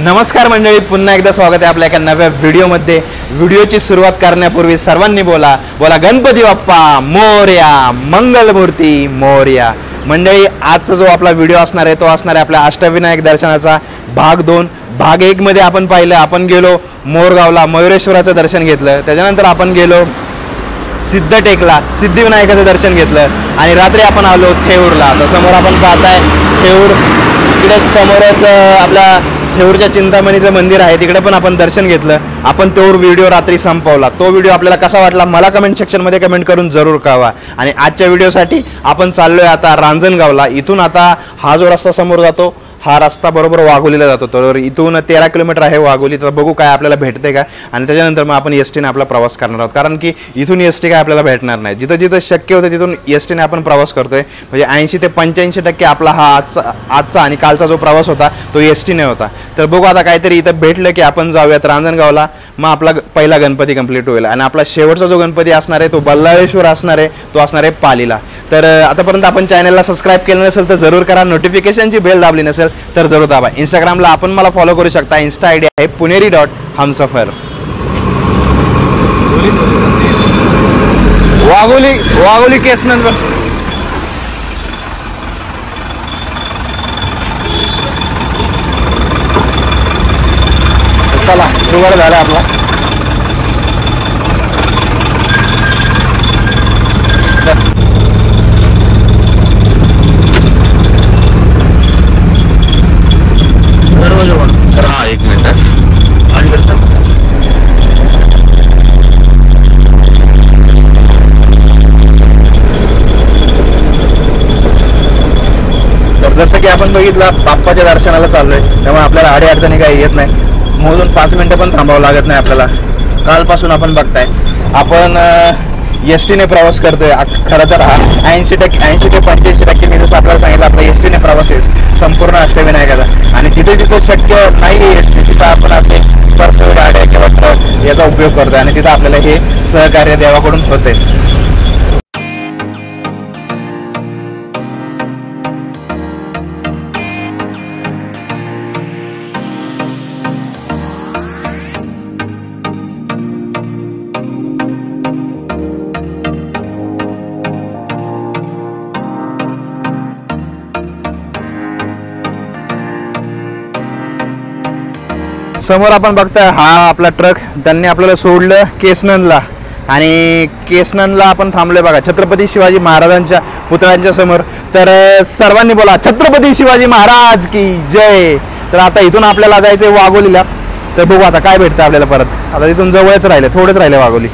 नमस्कार मंडळी, पुन्हा एकदा स्वागत आहे आपल्या एका नव्या व्हिडिओमध्ये। व्हिडिओची सुरुवात करण्यापूर्वी सर्वांनी बोला बोला गणपती बाप्पा मोरया, मंगलमूर्ती मोरया। मंडळी, आजचा जो आपला व्हिडिओ असणार आहे तो असणार आहे आपल्या अष्टविनायक दर्शनाचा भाग 2। भाग 1 मध्ये आपण पाहिलं, आपण गेलो मोरगावला, मयुरेश्वराचं दर्शन घेतलं। त्याच्यानंतर आपण गेलो सिद्धटेकला, सिद्धिविनायकाचं दर्शन घेतलं आणि रात्री आपण आलो थेऊरला। तर समोर आपण पाहताय थेऊर, इकडे समोरच आपल्या थेऊरच्या चिंतामणीचं मंदिर आहे, तिकडे पण आपण दर्शन घेतलं। आपण तो व्हिडिओ रात्री संपवला। तो व्हिडिओ आपल्याला कसा वाटला मला कमेंट सेक्शनमध्ये कमेंट करून जरूर कळवा। आणि आजच्या व्हिडिओसाठी आपण चाललोय आता रांजणगावला। इथून आता हा जो रस्ता समोर जातो हा रस्ता बरोबर वाघोलीला जातो, तर इथून 13 किलोमीटर आहे वाघोली। तर बघू काय आपल्याला भेटते का, आणि त्याच्यानंतर मग आपण एसटीने आपला प्रवास करणार आहोत, कारण की इथून एसटी काय आपल्याला भेटणार नाही। जिथं जिथं शक्य होतं तिथून एसटीने आपण प्रवास करतोय, म्हणजे 80 ते 85% आपला हा आजचा आणि कालचा जो प्रवास होता तो एसटीने होता। तर बघू आता काहीतरी इथं भेटलं की आपण जाऊयात रांजणगावला, मग आपला पहिला गणपती कंप्लीट होईल। आणि आपला शेवटचा जो गणपती असणार आहे तो बल्लाळेश्वर असणार आहे, तो असणार आहे पालीला। तर आतापर्यंत आपण चॅनलला सबस्क्राईब केलं नसेल तर जरूर करा, नोटिफिकेशनची बेल दाबली नसेल तर जरूर दाबा। इंस्टाग्रामला आपण मला फॉलो करू शकता, इंस्टा आयडी आहे puneri.humsafar। वाघोली केसनंद चला सुरुवात झाला आपला। सर हाँ, एक मिनट है। तर जसं की आपण बघितलं बाप्पाच्या दर्शनाला चाललोय, त्यामुळे आपल्याला अडचणी काही येत नाही। मोजून 5 मिनिटं पण थांबावं लागत नाही आपल्याला। कालपासून आपण बघताय आपण एसटीने प्रवास करतोय। खरं तर हा 80 ते 85% मी जसं आपल्याला सांगितलं आपला एसटीने प्रवास आहे संपूर्ण अष्टविनायकाचा। आणि जिथे जिथे शक्य नाही एसटी तिथं आपण असे पर्सनल गाड्या किंवा ट्रक याचा उपयोग करतोय, आणि तिथं आपल्याला हे सहकार्य देवाकडून होते। समोर आपण बघताय हा आपला ट्रक, त्यांनी आपल्याला सोडलं केसनंदला, आणि केसनंदला आपण थांबलोय बघा छत्रपती शिवाजी महाराजांच्या पुतळ्यांच्या समोर। तर सर्वांनी बोला छत्रपती शिवाजी महाराज की जय। तर आता इथून आपल्याला जायचंय वाघोलीला, तर बघू आता काय भेटतं आपल्याला परत। आता इथून जवळच राहिले, थोडेच राहिले वाघोली।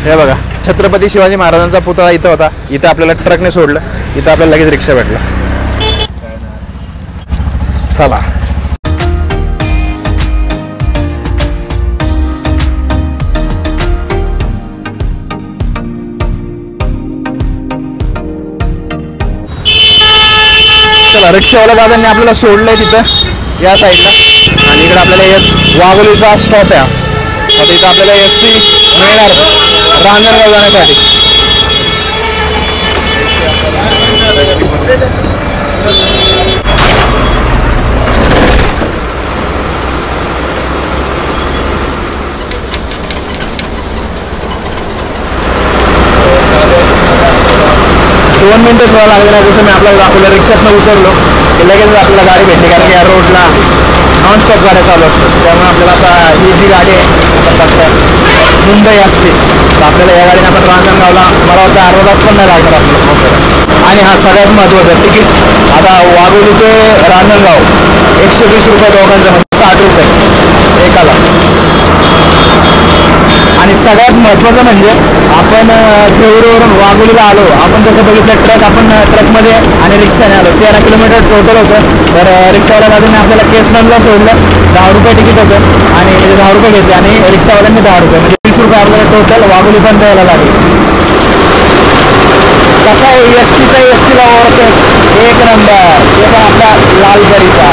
हे बघा छत्रपती शिवाजी महाराजांचा पुतळा इथं होता, इथं आपल्याला ट्रकने सोडलं, इथं आपल्याला लगेच रिक्षा भेटला। चला रिक्षावाला दादांनी आपल्याला सोडलंय तिथं या साईडला, आणि इकडे आपल्याला वाघोलीचा स्टॉप आहे। आता इथं आपल्याला एसटी मिळणार रांजणगाव जाण्यासाठी। 2 मिनिटच व्हायला लागले नाही। जसं मी आपल्याला दाखवलं, रिक्षातनं उतरलो की लगेच आपल्याला गाडी भेटली, कारण की या रोडला नॉनस्टॉप गाड्या चालू असतात। त्यामुळे आपल्याला आता ही जी गाडी आहे मुंबई असते, तर आपल्याला या गाडीने आपण रांजणगावला मला वाटतं अर्धा तास पण नाही लागणार आपल्याला पोहोचायला। आणि हा सगळ्यात महत्त्वाचं तिकीट आता वाघोली ते रांजणगाव 120 रुपये दोघांचं, 60 रुपये एकाला। आणि सगळ्यात महत्त्वाचं म्हणजे आपण थेऊरवरून वाघोलीला आलो, आपण जसं बघितलं ट्रक, आपण ट्रकमध्ये आणि रिक्षाने आलो। 13 किलोमीटर टोटल होतं। तर रिक्षावाल्या दादाने आपल्याला केसनंदला सोडलं, 10 रुपये तिकीट होतं, आणि 10 रुपये घेतले, आणि रिक्षावाल्यांनी 10 रुपये, म्हणजे 20 रुपये आपल्याला टोटल वाघोली पण द्यायला लागले। कसा आहे एसटीला ओळखतो एक नंबर, ते पण आपला लालपरीचा।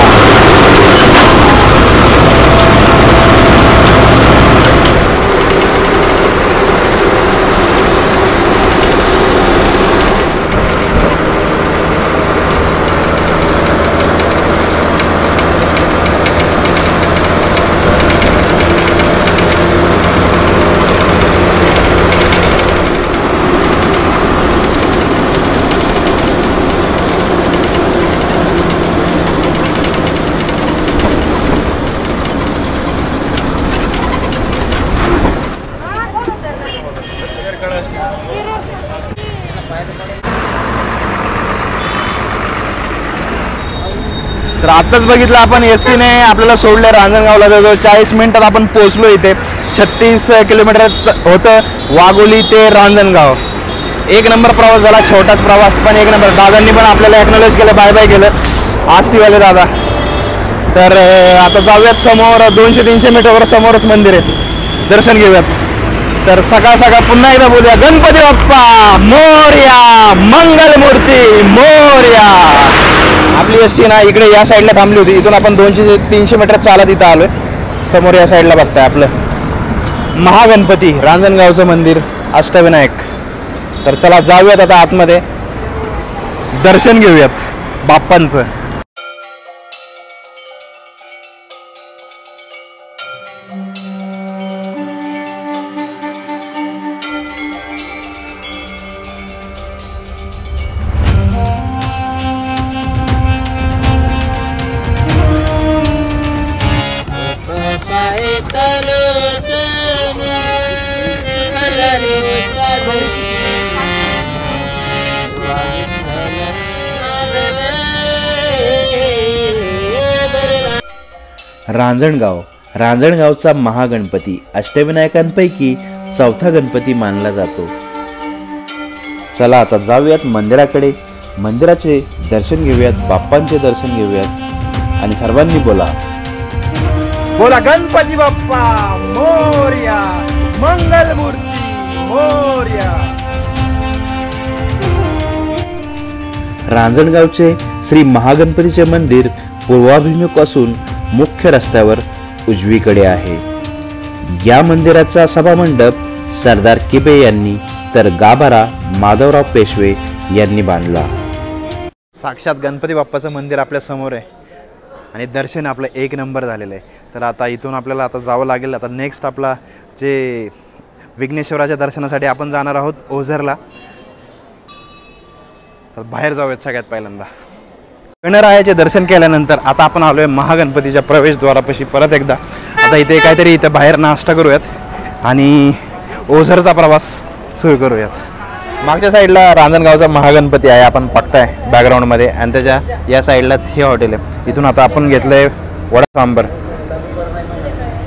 तर आताच बघितलं आपण एस टीने आपल्याला सोडलं रांजणगावला. जवळ 40 मिनिटात आपण पोहोचलो इथे. 36 किलोमीटर होतं वाघोली ते रांजणगाव. एक नंबर प्रवास झाला, छोटाच प्रवास पण एक नंबर. दादांनी पण आपल्याला एक्नॉलेज केलं, बाय बाय केलं आष्टीवाले दादा. तर आता जाऊयात समोर 200-300 मीटरवर समोरच मंदिर आहे, दर्शन घेऊयात. तर सकाळ सकाळ पुन्हा एकदा बोलूया गणपती बाप्पा मोरया, मंगलमूर्ती मोरया. आपली एस टी ना इकडे या साईडला थांबली होती. इथून आपण 200-300 मीटर चालत इथं आलोय. समोर या साईडला बघताय आपलं महागणपती रांजणगावचं मंदिर अष्टविनायक. तर चला जाऊयात आता आतमध्ये, दर्शन घेऊयात बाप्पांचं. रांजणगावचा महागणपती अष्टविनायकांपैकी चौथा गणपती मानला जातो. चला आता जाऊयात मंदिराकडे, मंदिराचे दर्शन घेऊयात, बाप्पांचे दर्शन घेऊयात आणि सर्वांनी बोला गणपती बाप्पा मोरया, मंगलमूर्ती मोरया. रांजणगावचे श्री महागणपतीचे मंदिर पूर्वाभिमुख असून मुख्य रस्त्यावर उजवीकडे आहे. या मंदिराचा सभामंडप सरदार किबे यांनी तर गाभारा माधवराव पेशवे यांनी बांधला. साक्षात गणपती बाप्पाचं मंदिर आपल्या समोर आहे आणि दर्शन आपलं एक नंबर झालेलं आहे. तर आता इथून आपल्याला आता जावं लागेल. आता नेक्स्ट आपला जे विघ्नेश्वराच्या दर्शनासाठी आपण जाणार आहोत ओझरला. तर बाहेर जाऊयात सगळ्यात पहिल्यांदा. गणरायाचे दर्शन केल्यानंतर आता आपण आलोय महागणपतीच्या प्रवेशद्वारापाशी परत एकदा. आता इथे काहीतरी इथं बाहेर नाश्ता करूयात आणि ओझरचा प्रवास सुरू करूयात. मागच्या साईडला रांजणगावचा महागणपती आहे, आपण बघताय बॅकग्राऊंडमध्ये, आणि त्याच्या या साईडलाच हे हॉटेल आहे. इथून आता आपण घेतलंय वडा सांबर.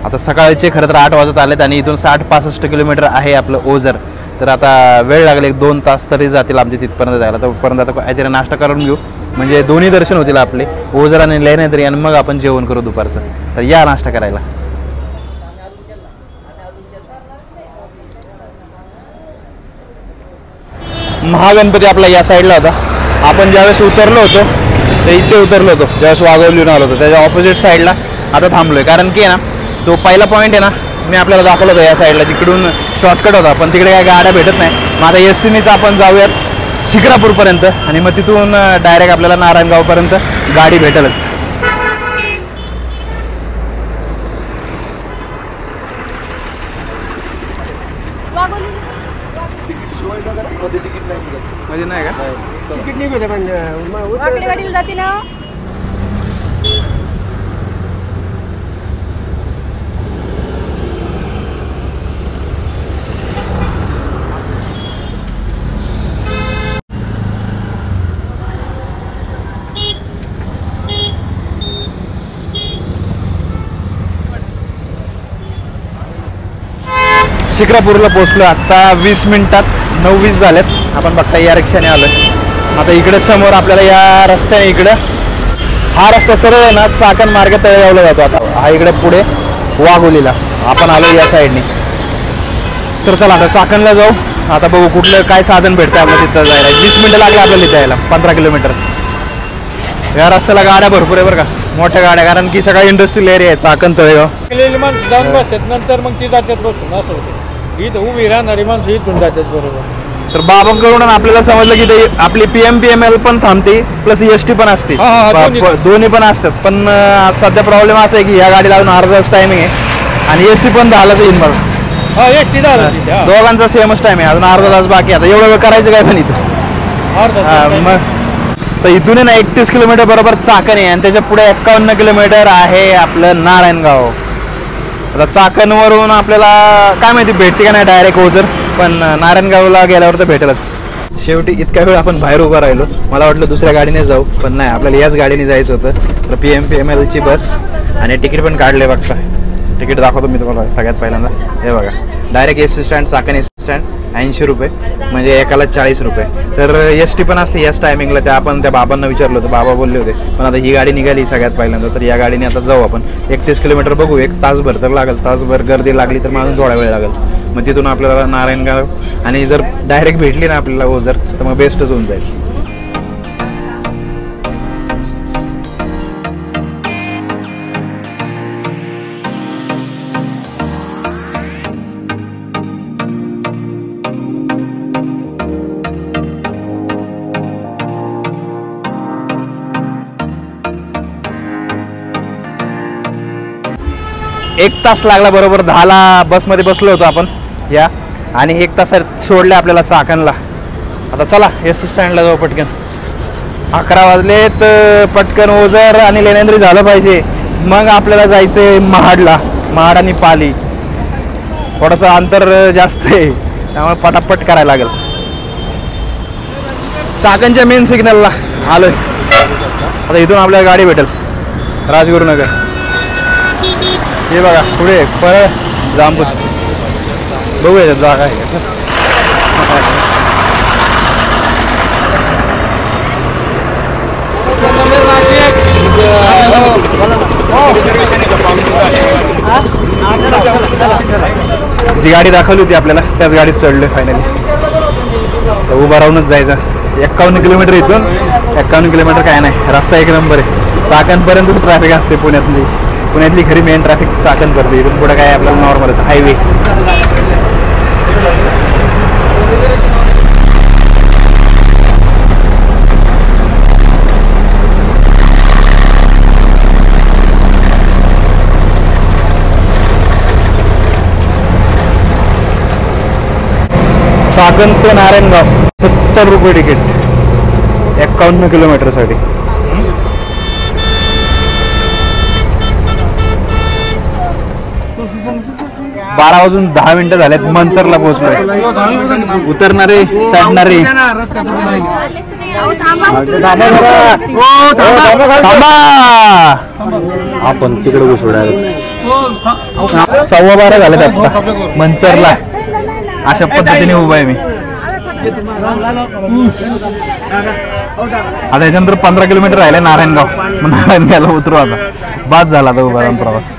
आता सकाळचे खरं तर 8 वाजत आलेत आणि इथून 60-65 किलोमीटर आहे आपलं ओझर. तर आता वेळ लागले, 2 तास तरी जातील आमचे तिथपर्यंत जायला. तोपर्यंत आता काहीतरी नाश्ता करून घेऊ, म्हणजे दोन्ही दर्शन होतील आपले, ओझर आणि लेण्याद्री, आणि मग आपण जेवण करू दुपारचं. तर या नाश्ता करायला. महागणपती आपला या साईडला होता. आपण ज्यावेळेस उतरलो होतो तर इथे उतरलो होतो, ज्यावेळेस वाघोलीहून आलो होतो त्याच्या ऑपोजिट साईडला आता थांबलोय. कारण की आहे ना, तो पहिला पॉईंट आहे ना, मी आपल्याला दाखवलं होतं या साईडला, तिकडून शॉर्टकट होता, पण तिकडे काय गाड्या भेटत नाही. मग आता एस टीनेच आपण जाऊयात शिक्रापूरपर्यंत आणि मग तिथून डायरेक्ट आपल्याला नारायणगावपर्यंत गाडी भेटेलच. मध्ये नाही का तिकीट निघू पण जाते ना. शिक्रापूरला पोहोचलो आता 20 मिनिटात. 9:20 झालेत. आपण बघता या रिक्षाने आलोय. आता इकडे समोर आपल्याला या रस्त्याने, इकडं हा रस्ता सरळ आहे ना, चाकण मार्ग तळेगावला जातो. आता हा इकडे पुढे वाघोलीला आपण आलो या साईडने. तर चला आता चाकणला जाऊ. आता बघू कुठलं काय साधन भेटतं आपल्याला तिथं जायला. 20 मिनिटं लागले आपल्याला इथं यायला, 15 किलोमीटर. या रस्त्याला गाड्या भरपूर आहे बरं का, मोठ्या गाड्या, कारण की सगळा इंडस्ट्रियल एरिया आहे चाकण तळेगाव. जाऊन बसतात, नंतर मग ती जातात बसून, असं होतं. इथं उभी राहणारी माणसं इथून जातात बरोबर. तर बाबांकडून आपल्याला समजलं की ते आपली PMPML पण थांबते, प्लस ST पण असते, दोन्ही पण असतात. पण सध्या प्रॉब्लेम असा आहे की या गाडीला अजून अर्धा तास टायमिंग आहे आणि ST पण 10लाच येईल मला. दोघांचा सेमच टाइम आहे, अजून अर्धा तास बाकी. आता एवढं वेळ करायचं काय पण इथं. मग तर इथून ना 31 किलोमीटर बरोबर चाकण आहे आणि त्याच्या पुढे 51 किलोमीटर आहे आपलं नारायणगाव. आता चाकणवरून आपल्याला काय माहिती भेटते का नाही डायरेक्ट ओझर, पण नारायणगावला गेल्यावर तर भेटेलच। शेवटी इतका वेळ आपण बाहेर उभं राहिलो, मला वाटलं दुसऱ्या गाडीने जाऊ, पण नाही, आपल्याला याच गाडीने जायचं होतं। तर PMPMLची बस आणि तिकीट पण काढले बघता। तिकीट दाखवतो मी तुम्हाला सगळ्यात पहिल्यांदा, हे बघा, direct S T stand, Chakan S T stand 80 रुपये, म्हणजे एकाला 40 रुपये। तर ST पण असते याच टायमिंगला, त्या आपण त्या बाबांना विचारलं होतं, बाबा बोलले होते, पण आता ही गाडी निघाली सगळ्यात पहिल्यांदा, तर या गाडीने आता जाऊ आपण। 31 किलोमीटर बघू, 1 तासभर तर लागेल, तासभर गर्दी लागली तर मग थोडा वेळ लागेल। मग तिथून आपल्याला नारायणगाव, आणि जर डायरेक्ट भेटली ना आपल्याला ओझर तर मग बेस्टच होऊन जाईल। एक तास लागला, बरोबर 10ला बसमध्ये बसलो होतो आपण या, आणि 1 तासात सोडले आपल्याला चाकणला। आता चला एस स्टँडला जाऊ पटकन, 11 वाजले तर पटकन ओझर आणि लेण्याद्री झालं पाहिजे, मग आपल्याला जायचंय महाडला। महाड आणि पाली थोडंसं अंतर जास्त आहे, त्यामुळे पटापट करायला लागेल। चाकणच्या मेन सिग्नलला आलोय, आता इथून आपल्याला गाडी भेटेल राजगुरुनगर। हे बघा पुढे परळ जांबूत, बघूया जागा आहे। जी गाडी दाखवली होती आपल्याला त्याच गाडीत चढलोय फायनली। तर उभा राहूनच जायचं, 51 किलोमीटर इथून, 51 किलोमीटर काय नाही, रस्ता एक नंबर आहे। चाकणपर्यंतच ट्रॅफिक असते पुण्यातली खरी मेन ट्रॅफिक चाकण करते, इथून पुढे काय आपल्याला नॉर्मलच हायवे। चाकण ते नारायणगाव 70 रुपये तिकीट 51 किलोमीटरसाठी। 12 वाजून 10 मिनिटं झाल्यात, मनसरला पोहोचलोय। उतरणारे चढणारे आपण तिकडे घुसवणार, 12:15 झालेत आता मनसरला, अशा पद्धतीने उभा आहे मी। आता याच्यानंतर 15 किलोमीटर राहिले नारायणगाव, नारायणगावला उतरू आता, बाद झाला आता उभा राहून प्रवास।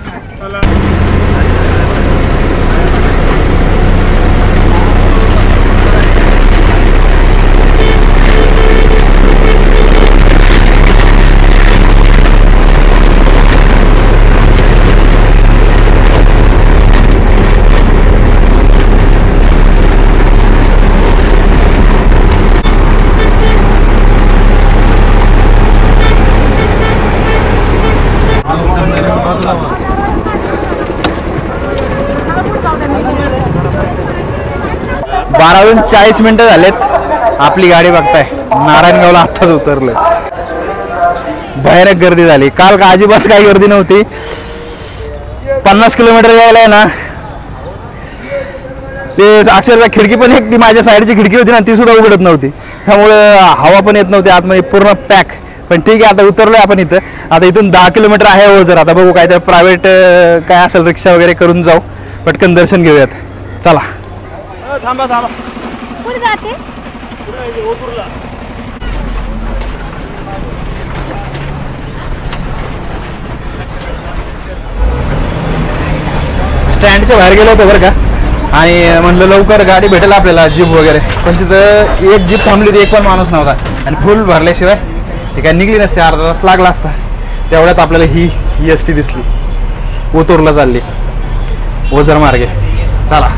बारा वाजून 40 मिनिटं झालेत, आपली गाडी बघताय नारायणगावला आत्ताच उतरलोय। भयानक गर्दी झाली, काल का अजिबात काही गर्दी नव्हती। 50 किलोमीटर यायला आहे ना, ते अक्षरशः खिडकी पण, एक ती माझ्या साईडची खिडकी होती ना ती सुद्धा उघडत नव्हती, त्यामुळे हवा पण येत नव्हती आतमध्ये, पूर्ण पॅक। पण ठीक आहे, आता उतरलोय आपण इथं। आता इथून 10 किलोमीटर आहे ओझर, आता बघू काय तर प्रायव्हेट काय असेल रिक्षा वगैरे करून जाऊ, पटकन दर्शन घेऊयात, चला। थांबा थांबा, कुठे जाते? स्टँडच्या बाहेर गेलो होतो बरं का, आणि म्हणलं लवकर गाडी भेटेल आपल्याला जीप वगैरे, पण तिथं एक जीप थांबली होती, एक पण माणूस नव्हता, आणि फुल भरल्याशिवाय ती काय निघली नसते, अर्धा तास लागला असता। तेवढ्यात आपल्याला ही ST दिसली, ओतूरला चालली ओझर मार्गे, चला।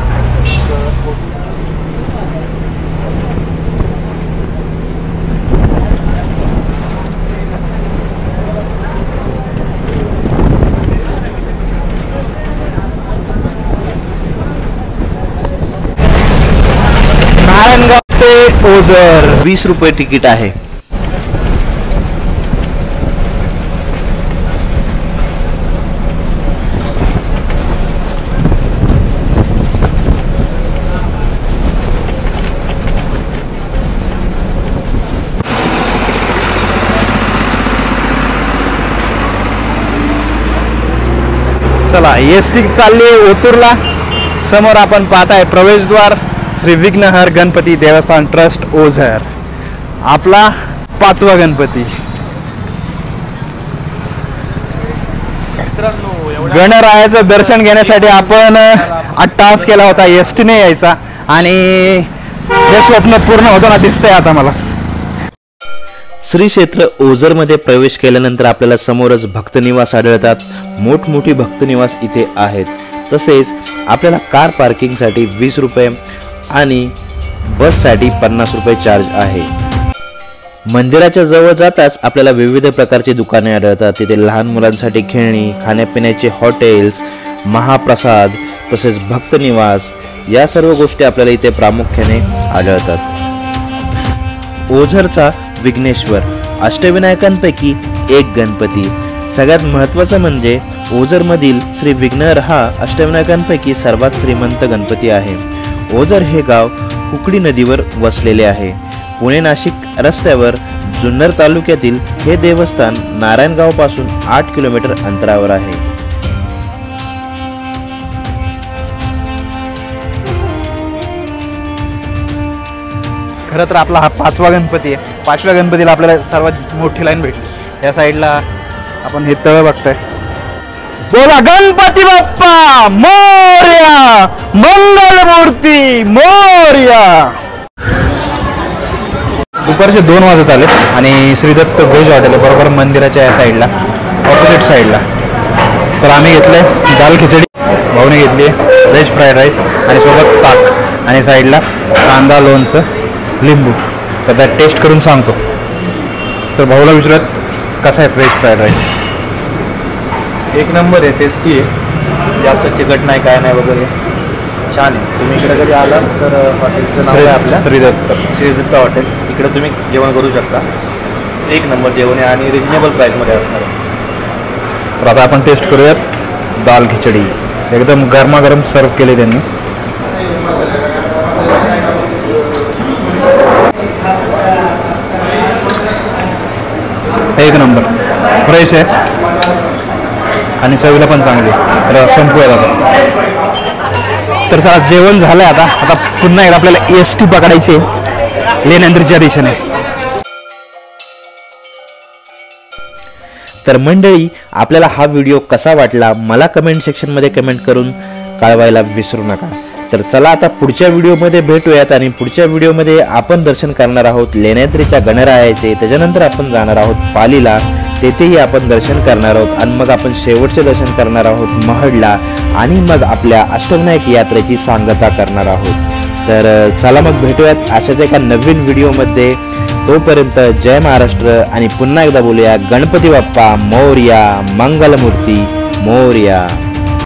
नारायणगाव ते ओझर 20 रुपये तिकीट आहे। चला एस टी चालली ओतूरला. समोर आपण पाहताय प्रवेशद्वार श्री विघ्नहर गणपती देवस्थान ट्रस्ट ओझर, आपला 5वा गणपती. गणरायाचं दर्शन घेण्यासाठी आपण अट्टाहास केला होता एस टीने यायचा आणि हे स्वप्न पूर्ण होताना दिसतंय आता मला. श्री क्षेत्र ओझरमध्ये प्रवेश केल्यानंतर आपल्याला समोरच भक्तनिवास आढळतात. मोठमोठी भक्तनिवास इथे आहेत. तसेच आपल्याला कार पार्किंगसाठी 20 रुपये आणि बससाठी 50 रुपये चार्ज आहे. मंदिराच्या जवळ जाताच आपल्याला विविध प्रकारची दुकाने आढळतात. तिथे लहान मुलांसाठी खेळणी, खाण्यापिण्याचे हॉटेल्स, महाप्रसाद तसेच भक्तनिवास या सर्व गोष्टी आपल्याला इथे प्रामुख्याने आढळतात. ओझरचा विघ्नेश्वर अष्टविनायकांपैकी एक गणपती. सगळ्यात महत्त्वाचं म्हणजे ओझरमधील श्री विघ्नहर हा अष्टविनायकांपैकी सर्वात श्रीमंत गणपती आहे. ओझर हे गाव कुकडी नदीवर वसलेले आहे. पुणे नाशिक रस्त्यावर जुन्नर तालुक्यातील हे देवस्थान नारायणगावपासून 8 किलोमीटर अंतरावर आहे. खरं तर आपला हा 5वा गणपती आहे. 5व्या गणपतीला आपल्याला सर्वात मोठी लाईन भेटली. या साईडला आपण हे तळ बघतोय. बोला गणपती बाप्पा मोरया, मंगलमूर्ती मोरया. दुपारचे 2 वाजत आले आणि श्रीदत्त व्हेज हॉटेल बरोबर मंदिराच्या या साईडला ऑपोजिट साईडला. तर आम्ही घेतले दाल खिचडी, भाऊने घेतली व्हेज फ्राईड राईस आणि सोबत ताक आणि साईडला कांदा, लोणचं, लिंबू. तर त्यात टेस्ट करून सांगतो. तर भाऊला विचारत कसा आहे व्हेज फ्राईड राईस? 1 नंबर आहे, टेस्टी आहे, जास्त चिकट नाही काय नाही वगैरे, छान आहे. तुम्ही इकडे कधी आला तर हॉटेलचं नाव आहे आपल्या श्रीदत्त हॉटेल. इकडे तुम्ही जेवण करू शकता. 1 नंबर जेवण आहे आणि रिजनेबल प्राईसमध्ये असणार आहे. तर आता आपण टेस्ट करूयात दाल खिचडी. एकदम गरमागरम सर्व केले त्यांनी. एक नंबर, फ्रेश आहे आणि चवीला पण चांगली. तर संपूया आता. तर चला जेवण झालंय. आता पुन्हा एकदा आपल्याला एस टी पकडायची लेण्यांद्रीच्या दिशेने. तर मंडळी, आपल्याला हा व्हिडिओ कसा वाटला मला कमेंट सेक्शनमध्ये कमेंट करून कळवायला विसरू नका. तर चला आता पुढच्या व्हिडिओमध्ये भेटूयात आणि पुढच्या व्हिडिओमध्ये आपण दर्शन करणार आहोत लेण्याद्रीच्या गणरायाचे. त्याच्यानंतर आपण जाणार आहोत पालीला, तेथेही आपण दर्शन करणार आहोत आणि मग आपण शेवटचे दर्शन करणार आहोत महडला आणि मग आपल्या अष्टविनायक यात्रेची सांगता करणार आहोत. तर चला मग भेटूयात अशाच एका नवीन व्हिडिओमध्ये. तोपर्यंत जय महाराष्ट्र आणि पुन्हा एकदा बोलूया गणपती बाप्पा मोरया, मंगलमूर्ती मोरया.